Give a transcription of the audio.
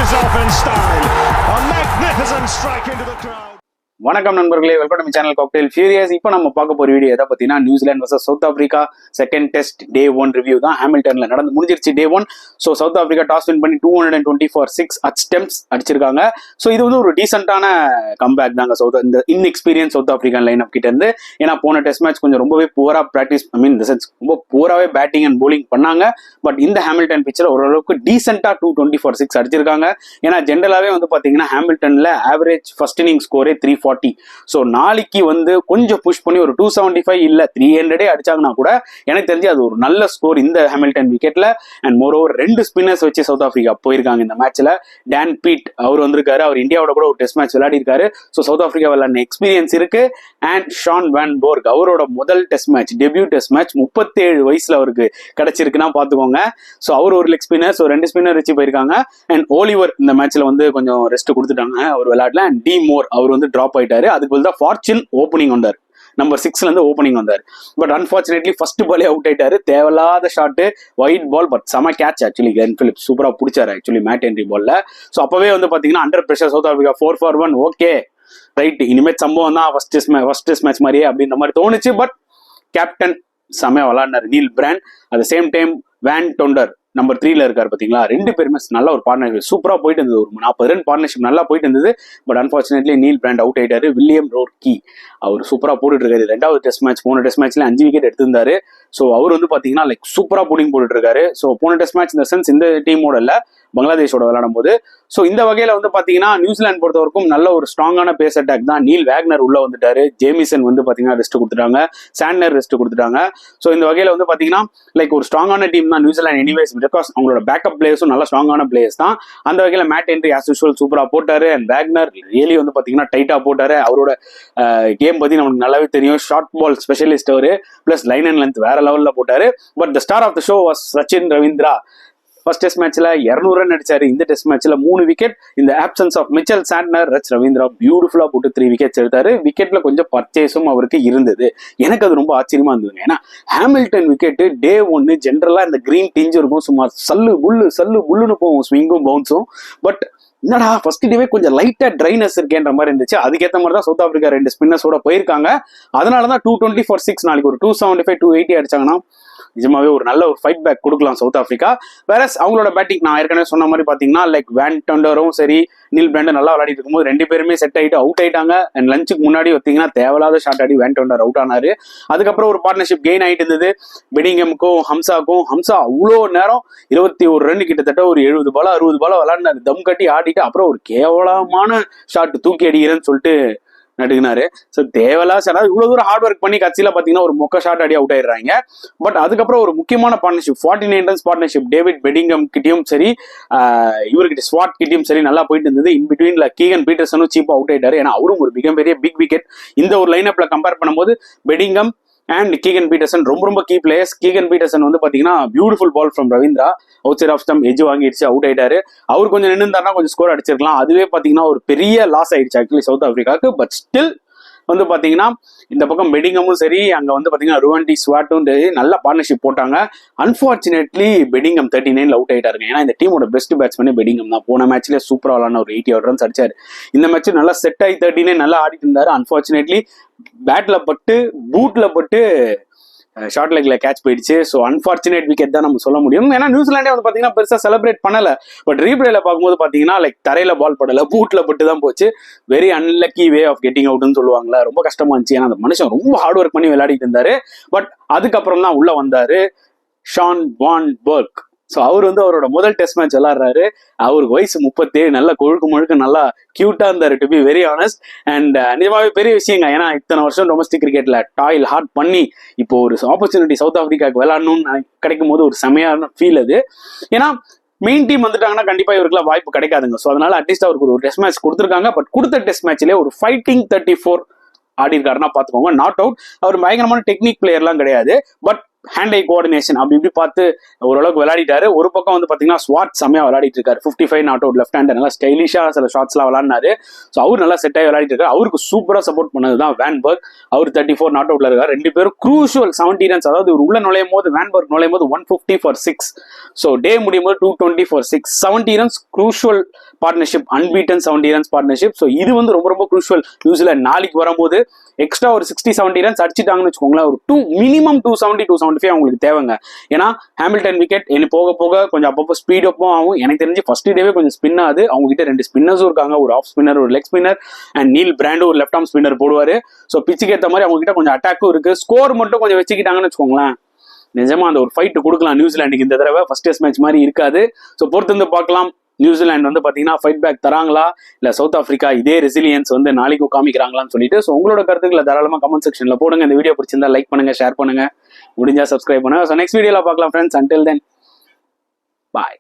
finishes off in style. A magnificent strike into the crowd. வணக்கம் நண்பர்களே, welcome to channel Cocktail Furious. இப்போ நம்ம பார்க்க போற வீடியோ எதை பத்தினா New Zealand versus South Africa second test day 1 review தான். ஹாமில்டன்ல நடந்து முடிஞ்சிருச்சு day 1. So South Africa toss win பண்ணி 220 for 6 அட்டெம்ப்ட்ஸ் அடிச்சிருக்காங்க. ஸோ இது வந்து ஒரு டீசென்டான கம்பேக் தாங்க இந்த inexperience south African line up கிட்ட இருந்து. ஏன்னா போன டெஸ்ட் மேட்ச் கொஞ்சம் ரொம்பவே பூரா பிராக்டிஸ், இந்த சென்ஸ் ரொம்ப பூராவே பேட்டிங் அண்ட் போலிங் பண்ணாங்க. பட் இந்த ஹாமில்டன் பிச்சில் ஓரளவுக்கு டீசென்டா 220 for 6 அடிச்சிருக்காங்க. ஏன்னா ஜென்ரலாவே வந்து பாத்தீங்கன்னா ஹாமில்டன்ல ஆவரேஜ் ஃபர்ஸ்ட் இன்னிங் ஸ்கோரே 340. ஸோ நாளைக்கு வந்து கொஞ்சம் புஷ் பண்ணி ஒரு 275 இல்ல 300 அடிச்சாங்கன்னா கூட எனக்கு தெரிஞ்சு அது ஒரு நல்ல ஸ்கோர் இந்த ஹாமில்டன் விக்கெட்ல. அண்ட் மோர் ஓவர் 2 ஸ்பின்னர்ஸ் வச்சு சவுத் ஆப்பிரிக்கா போயிருக்காங்க இந்த மேட்ச்ல. டான் பீட் அவர் வந்திருக்காரு, அவர் இந்தியாவோட கூட ஒரு டெஸ்ட் மேட்ச் விளையாடி இருக்காரு. ஸோ சவுத் ஆப்பிரிக்கா விளையாடின எக்ஸ்பீரியன்ஸ் இருக்கு. அண்ட் ஷான் வேன் போர்க் அவரோட முதல் test match, debut test match 37 வயசுல அவருக்கு கிடைச்சிருக்குன்னா பாத்துக்கோங்க. ஸோ அவர் ஒரு லெக் ஸ்பின்னர், ஸோ 2 ஸ்பின்னர் வச்சு போயிருக்காங்க. அண்ட் ஓலிவர் இந்த மேட்ச்ல வந்து கொஞ்சம் ரெஸ்ட் கொடுத்துட்டாங்க, அவர் விளையாடல. அண்ட் டி மோர் அவர் வந்து டிராப் ஆயிட்டாரு. அதுக்கு பதில் தான் ஃபார்ச்சூன் ஓப்பனிங் வந்தார், நம்பர் 6ல இருந்து ஓப்பனிங் வந்தார். பட் அன்பார்ச்சுனேட்லி ஃபர்ஸ்ட் பாலே அவுட் ஆயிட்டாரு. தேவையில்லாத ஷாட்டு, ஒயிட் பால். பட் செம கேட்ச் ஆக்சுவலி. கிளென் பிலிப்ஸ் சூப்பரா பிடிச்சாரு ஆக்சுவலி மேட் ஹென்ரி பால்ல. ஸோ அப்பவே வந்து பாத்தீங்கன்னா under pressure south Africa 4 for 1. Okay right, இனிமேல் சம்பவம் தான் ஃபர்ஸ்ட் டெஸ்ட் மேட்ச் மாதிரியே அப்படின்ற மாதிரி தோணுச்சு. பட் கேப்டன் செமையா விளையாடினார் Neil Brand. At same time Van Tonder number 3ல இருக்காரு பாத்தீங்களா. 2 பேருமே நல்ல ஒரு பார்ட்னர்ஷிப் சூப்பரா போயிட்டு இருந்தது. ஒரு 40 ரன் பார்ட்னர்ஷிப் நல்லா போயிட்டு இருந்தது. But unfortunately Neil Brand out ஆயிட்டாரு. வில்லியம் ரோர்கி அவர் சூப்பரா போட்டுட்டு இருக்காரு. 2வது டெஸ்ட் மேட்ச், போன டெஸ்ட் மேட்ச்ல 5 விக்கெட் எடுத்திருந்தாரு. ஸோ அவர் வந்து பாத்தீங்கன்னா லைக் சூப்பரா போலிங் போட்டுட்டு இருக்காரு. ஸோ போன டெஸ்ட் மேட்ச் இந்த சென்ஸ் இந்த டீமோட இல்ல, பங்களாதேஷோட விளையாடும் போது. ஸோ இந்த வகையில வந்து பாத்தீங்கன்னா நியூசிலாந்து பொறுத்த வரைக்கும் நல்ல ஒரு ஸ்ட்ராங்கான பேஸ் அட்டாக் தான். நீல் வேக்னர் உள்ள வந்துட்டாரு, ஜேமிசன் வந்து பாத்தீங்கன்னா ரெஸ்ட் கொடுத்துட்டாங்க, சாண்டர் ரெஸ்ட் கொடுத்துட்டாங்க. ஸோ இந்த வகையில வந்து பாத்தீங்கன்னா லைக் ஒரு ஸ்ட்ராங்கான டீம் தான் நியூசிலாந்து எனிவேஸ். பிகாஸ் அவங்களோட பேக்கப் பிளேயர்ஸும் நல்ல ஸ்ட்ராங்கான பிளேயர்ஸ் தான். அந்த வகையில மேட் ஹென்ரி ஆஸ் யூசுவல் சூப்பரா போட்டாரு. அண்ட் வேக்னர் ரியலி வந்து பாத்தீங்கன்னா டைட்டா போட்டாரு. அவரோட கேம் பத்தி நமக்கு நல்லாவே தெரியும். ஷார்ட் பால் ஸ்பெஷலிஸ்ட் அவரு, பிளஸ் லைன் அண்ட் லென்த் வேற லெவல்ல போட்டாரு. But the star of the show was Sachin Ravindra. First test மேட்ச்ல 200 ரன் அடிச்சாரு. இந்த டெஸ்ட் மேட்ச்ல 3 விக்கெட். இந்த options of Mitchell Santner, Rachin Ravindra பியூட்டிஃபுல்லா போட்டு 3 விக்கெட்ஸ் எடுத்தாரு. விக்கெட்ல கொஞ்சம் பர்ச்சேஸும் அவருக்கு இருந்தது. எனக்கு அது ரொம்ப ஆச்சரியமா இருந்ததுங்க. ஏன்னா ஹாமில்டன் விக்கெட் டே 1 ஜென்ரலா இந்த கிரீன் டிஞ்ச் இருக்கும், சும்மா சல்லு புல்லுன்னு போகும் ஸ்விங்கும் பவுன்ஸும். பட் என்னடா ஃபர்ஸ்ட் டேவே கொஞ்சம் லைட்டா ட்ரைனஸ் இருக்கேன்ற மாதிரி இருந்துச்சு. அதுக்கேற்ற மாதிரி தான் சவுத் ஆப்பிரிக்கா 2 ஸ்பின்னர்ஸோட போயிருக்காங்க. அதனாலதான் 220 for 6 நாளைக்கு ஒரு 275 280 அடிச்சாங்கன்னா நிஜமாவே ஒரு நல்ல ஒரு ஃபைட் பேக் கொடுக்கலாம் சவுத் ஆப்பிரிக்கா. வேற அவங்களோட பேட்டிங் நான் ஏற்கனவே சொன்ன மாதிரி பாத்தீங்கன்னா லைக் வேன் டொண்டரும் சரி, நீல் பிராண்டும் நல்லா விளையாடிட்டு இருக்கும்போது 2 பேருமே செட் ஆயிட்டு அவுட் ஆயிட்டாங்க. அண்ட் லஞ்சுக்கு முன்னாடி பார்த்தீங்கன்னா தேவையில்லாத ஷாட் ஆடி வேன் டொண்டர் அவுட் ஆனாரு. அதுக்கப்புறம் ஒரு பார்ட்னர்ஷிப் கெயின் ஆயிட்டு இருந்தது பெடிங்கமுக்கும் ஹம்சாக்கும். ஹம்சா அவ்வளோ நேரம் 21 ரன் கிட்டத்தட்ட ஒரு 70 பால் 60 பால் விளையாடினாரு. தம் கட்டி ஆடிட்டு அப்புறம் ஒரு கேவலமான ஷாட் தூக்கி அடிக்கிறேன்னு சொல்லிட்டு நடுங்கினாரு. ஸோ தேவையில்லா சார் இவ்வளவு தூரம் ஹார்ட் ஒர்க் பண்ணி கட்சியில பாத்தீங்கன்னா ஒரு மொக்க ஷாட் அடி அவுட் ஆயிடுறாங்க. பட் அதுக்கப்புறம் ஒரு முக்கியமான பார்ட்னர்ஷிப் 49 ரன்ஸ் பார்ட்னர்ஷிப் டேவிட் பெடிங்கம் கிட்டயும் சரி, இவர்கிட்ட ஸ்வாட் கிட்டயும் சரி நல்லா போயிட்டு இருந்தது. இன் பிட்வீன்ல கீகன் பீட்டர்சனும் சீப்பா அவுட் ஆயிட்டாரு. ஏன்னா அவரும் ஒரு மிகப்பெரிய பிக் விக்கெட். இந்த ஒரு லைன் அப்ல கம்பேர் பண்ணும்போது பெடிங்கம் அண்ட் கீகன் பீட்டர்சன் ரொம்ப கீ பிளேயர்ஸ். கீகன் பீட்டர்சன் வந்து பாத்தீங்கன்னா beautiful ball from Ravindra, outside off stump edge வாங்கிடுச்சு, அவுட் ஆயிட்டாரு. அவர் கொஞ்சம் நின்றுந்தாருன்னா கொஞ்சம் ஸ்கோர் அடிச்சிருக்கலாம். அதுவே பாத்தீங்கன்னா ஒரு பெரிய லாஸ் ஆயிடுச்சு ஆக்சுவலி சவுத் ஆப்பிரிக்காவுக்கு. பட் ஸ்டில் வந்து பாத்தீங்கன்னா இந்த பக்கம் பெடிங்கமும் சரி, அங்க வந்து பாத்தீங்கன்னா ருவன்டி ஸ்வாட்டும் நல்ல பார்ட்னர்ஷிப் போட்டாங்க. அன்பார்ச்சுனேட்லி பெடிங்கம் 39ல அவுட் ஆயிட்டாருங்க. ஏன்னா இந்த டீமோட பெஸ்ட் பேட்ஸ்மேனே பெடிங்கம் தான். போன மேட்ச்ல சூப்பரா விளாட்ன ஒரு 80 ரன்ஸ் அடிச்சாரு. இந்த மேட்ச் நல்லா செட் ஆகி 39 நல்லா ஆடிட்டு இருந்தாரு. அன்பார்ச்சுனேட்லி பேட்ல பட்டு பூட்ல பட்டு ஷார்ட் லெக்ல கேட்ச் போயிடுச்சு. ஸோ அன்பார்ச்சுனேட் விக்கெட் தான் நம்ம சொல்ல முடியும். ஏன்னா நியூசிலாண்டே வந்து பாத்தீங்கன்னா பெருசா செலிப்ரேட் பண்ணல. பட் ரீப்ளேல பார்க்கும்போது பாத்தீங்கன்னா லைக் தரையில பால் படல, பூட்ல பட்டு தான் போச்சு. Very unlucky way of getting அவுட்னு சொல்லுவாங்களா. ரொம்ப கஷ்டமா இருந்துச்சு. ஏன்னா அந்த மனுஷன் ரொம்ப ஹார்ட் ஒர்க் பண்ணி விளையாடிட்டு இருந்தாரு. பட் அதுக்கப்புறம் தான் உள்ள வந்தாரு ஷான் வான் போர்க். ஸோ அவர் வந்து அவரோட முதல் டெஸ்ட் மேட்ச் விளையாடுறாரு. அவருக்கு வயசு 37, நல்ல கொழுக்கு நல்லா கியூட்டா இருந்தாரு to be very honest. And நிஜமாவே பெரிய விஷயங்க. ஏன்னா இத்தனை வருஷம் டொமஸ்டிக் கிரிக்கெட்ல டாயில் ஹார்ட் பண்ணி இப்போ ஒரு ஆப்பர்ச்சுனிட்டி சவுத் ஆப்பிரிக்காவுக்கு விளையாடணும்னு கிடைக்கும் போது ஒரு செமையான ஃபீல் அது. ஏன்னா மெயின் டீம் வந்துட்டாங்கன்னா கண்டிப்பா இவருக்குலாம் வாய்ப்பு கிடைக்காதுங்க. ஸோ அதனால அட்லீஸ்ட் அவருக்கு ஒரு டெஸ்ட் மேட்ச் கொடுத்துருக்காங்க. பட் கொடுத்த டெஸ்ட் மேட்ச்லேயே ஒரு ஃபைட்டிங் 34 ஆடி இருக்காருன்னா பாத்துக்கோங்க. Not out. அவர் பயங்கரமான டெக்னிக் பிளேயர்லாம் கிடையாது. பட் ஹேண்ட் ஐ கோஆர்டினேஷன் அப்படி இப்படி பார்த்து ஓரளவுக்கு விளையாடிட்டாரு. ஒரு பக்கம் வந்து பார்த்தீங்கன்னா ஸ்வாட் செம்மையா விளையாடிட்டு இருக்காரு. 55 நாட் அவுட் லெஃப்ட் ஹேண்டர் நல்லா ஸ்டைலிஷாக சில ஷாட்ஸ்லாம் விளையாடினாரு. ஸோ அவர் நல்லா செட் ஆகி விளையாடிட்டு இருக்காரு. அவருக்கு சூப்பராக சப்போர்ட் பண்ணது தான் வேன்பர்க். அவர் 34 நாட் அவுட்ல இருக்காரு. ரெண்டு பேரும் க்ரூஷுவல் 70 ரன்ஸ், அதாவது ஒரு உள்ள நுழையும் போது வேன்பர்க் நுழையும் போது 150 for 6. ஸோ டே முடியும் போது 220 for 6. 70 runs crucial partnership, unbeaten 70 runs partnership. So இது வந்து ரொம்ப ரொம்ப க்ரூஷுவல். நியூசிலாந்து நாளைக்கு வரும்போது எக்ஸ்ட்ரா ஒரு 60-70 ரன்ஸ் அடிச்சுட்டாங்கன்னு வச்சுக்கோங்களேன். ஒரு மினிமம் 270-275 அவங்களுக்கு தேவைங்க. ஏன்னா ஹாமில்டன் விக்கெட் இனி போக போக கொஞ்சம் அப்பப்போ ஸ்பீட் அப்பும் ஆகும். எனக்கு தெரிஞ்சு ஃபர்ஸ்ட் டேவே கொஞ்சம் ஸ்பின் ஆகுது. அவங்க கிட்ட 2 ஸ்பின்னர்ஸும் இருக்காங்க, ஒரு ஆஃப் ஸ்பின்னர், ஒரு லெக் ஸ்பின்னர், அண்ட் நீல் பிராண்டோ ஒரு லெஃப்ட் ஆர்ம் ஸ்பின்னர் போடுவாரு. ஸோ பிச்சுக்கு ஏற்ற மாதிரி அவங்க கிட்ட கொஞ்சம் அட்டாக்கும் இருக்கு. ஸ்கோர் மட்டும் கொஞ்சம் வச்சுக்கிட்டாங்கன்னு வச்சுக்கோங்களேன், நிஜமா அந்த ஒரு ஃபைட் கொடுக்கலாம் நியூசிலாண்டுக்கு. இந்த தடவை ஃபர்ஸ்ட் டெஸ்ட் மேட்ச் மாதிரி இருக்காது. ஸோ பொறுத்து வந்து பார்க்கலாம். நியூசிலாந்து வந்து பாத்தீங்கன்னா ஃபைட் பேக் தராங்களா, இல்ல சவுத் ஆப்பிரிக்கா இதே ரெசிலியன்ஸ் வந்து நாளைக்கு காமிக்கிறாங்களான்னு சொல்லிட்டு. ஸோ உங்களோட கருத்துக்களை தாராளமா கமெண்ட் செக்ஷன்ல போடுங்க. இந்த வீடியோ பிடிச்சிருந்தா லைக் பண்ணுங்க, ஷேர் பண்ணுங்க, முடிஞ்சா சப்ஸ்கிரைப் பண்ணுங்க. ஸோ நெக்ஸ்ட் வீடியோல பார்க்கலாம் ஃப்ரெண்ட்ஸ். அன்டில் தென் பாய்.